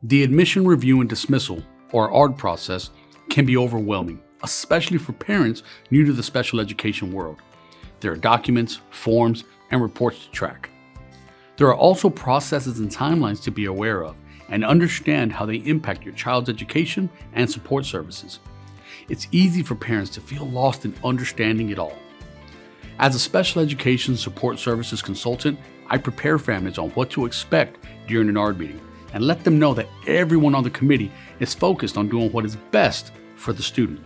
The admission review and dismissal, or ARD process, can be overwhelming, especially for parents new to the special education world. There are documents, forms, and reports to track. There are also processes and timelines to be aware of and understand how they impact your child's education and support services. It's easy for parents to feel lost in understanding it all. As a special education support services consultant, I prepare families on what to expect during an ARD meeting and let them know that everyone on the committee is focused on doing what is best for the student.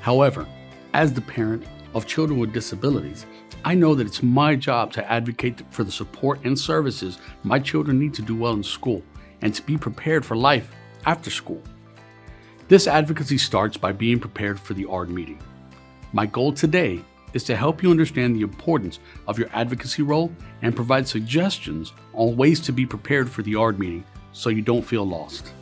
However, as the parent of children with disabilities, I know that it's my job to advocate for the support and services my children need to do well in school and to be prepared for life after school. This advocacy starts by being prepared for the ARD meeting. My goal today is to help you understand the importance of your advocacy role and provide suggestions on ways to be prepared for the ARD meeting so you don't feel lost.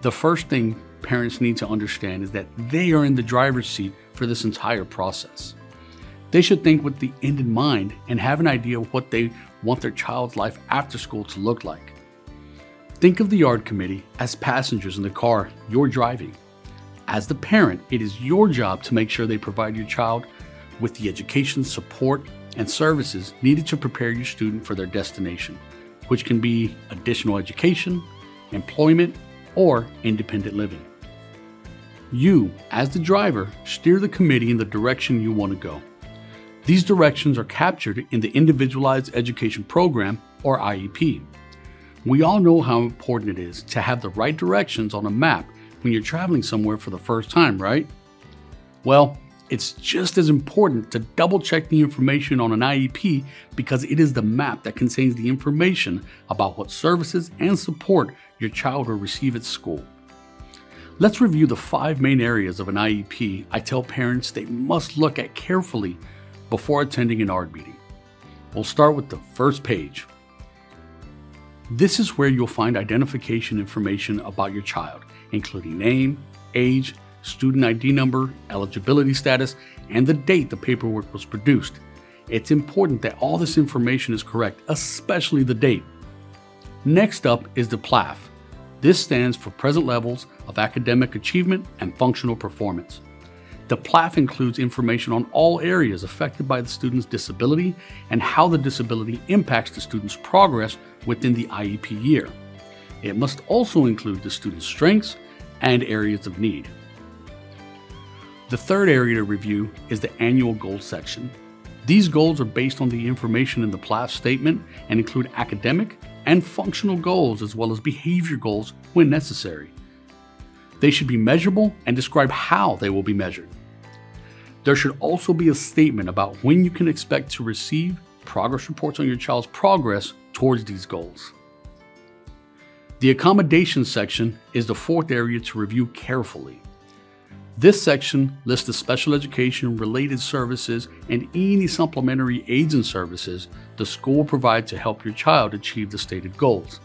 The first thing parents need to understand is that they are in the driver's seat for this entire process. They should think with the end in mind and have an idea of what they want their child's life after school to look like. Think of the ARD committee as passengers in the car you're driving. As the parent, it is your job to make sure they provide your child with the education, support, and services needed to prepare your student for their destination, which can be additional education, employment, or independent living. You, as the driver, steer the committee in the direction you want to go. These directions are captured in the Individualized Education Program, or IEP. We all know how important it is to have the right directions on a map when you're traveling somewhere for the first time, right? Well, it's just as important to double check the information on an IEP because it is the map that contains the information about what services and support your child will receive at school. Let's review the 5 main areas of an IEP I tell parents they must look at carefully before attending an ARD meeting. We'll start with the first page. This is where you'll find identification information about your child, including name, age, student ID number, eligibility status, and the date the paperwork was produced. It's important that all this information is correct, especially the date. Next up is the PLAF. This stands for Present Levels of Academic Achievement and Functional Performance. The PLAF includes information on all areas affected by the student's disability and how the disability impacts the student's progress within the IEP year. It must also include the student's strengths and areas of need. The third area to review is the annual goals section. These goals are based on the information in the PLAF statement and include academic and functional goals as well as behavior goals when necessary. They should be measurable and describe how they will be measured. There should also be a statement about when you can expect to receive progress reports on your child's progress towards these goals. The accommodations section is the fourth area to review carefully. This section lists the special education related services and any supplementary aids and services the school will provide to help your child achieve the stated goals.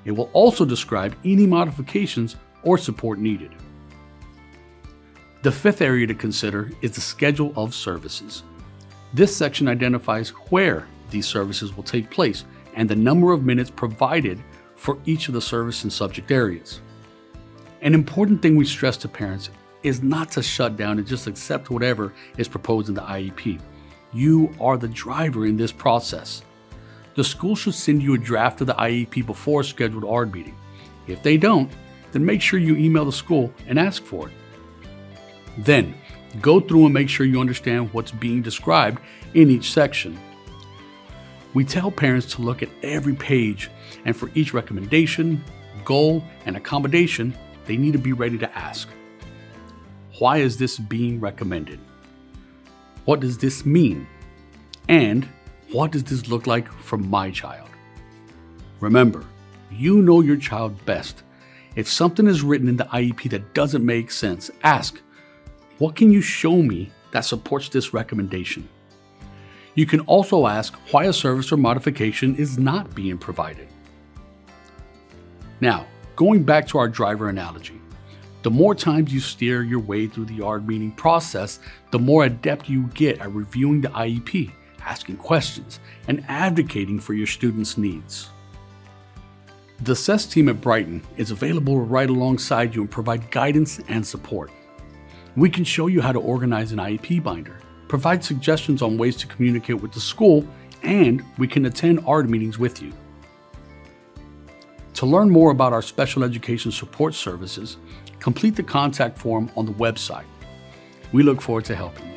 It will also describe any modifications or support needed. The fifth area to consider is the schedule of services. This section identifies where these services will take place and the number of minutes provided for each of the service and subject areas. An important thing we stress to parents is not to shut down and just accept whatever is proposed in the IEP. You are the driver in this process. The school should send you a draft of the IEP before a scheduled ARD meeting. If they don't, then make sure you email the school and ask for it. Then, go through and make sure you understand what's being described in each section. We tell parents to look at every page, and for each recommendation, goal, and accommodation, they need to be ready to ask. Why is this being recommended? What does this mean? And what does this look like for my child? Remember, you know your child best. If something is written in the IEP that doesn't make sense, ask, what can you show me that supports this recommendation? You can also ask why a service or modification is not being provided. Now, going back to our driver analogy, the more times you steer your way through the ARD meeting process, the more adept you get at reviewing the IEP, asking questions, and advocating for your students' needs. The SES team at Brighton is available right alongside you and provide guidance and support. We can show you how to organize an IEP binder, provide suggestions on ways to communicate with the school, and we can attend ARD meetings with you. To learn more about our special education support services, complete the contact form on the website. We look forward to helping you.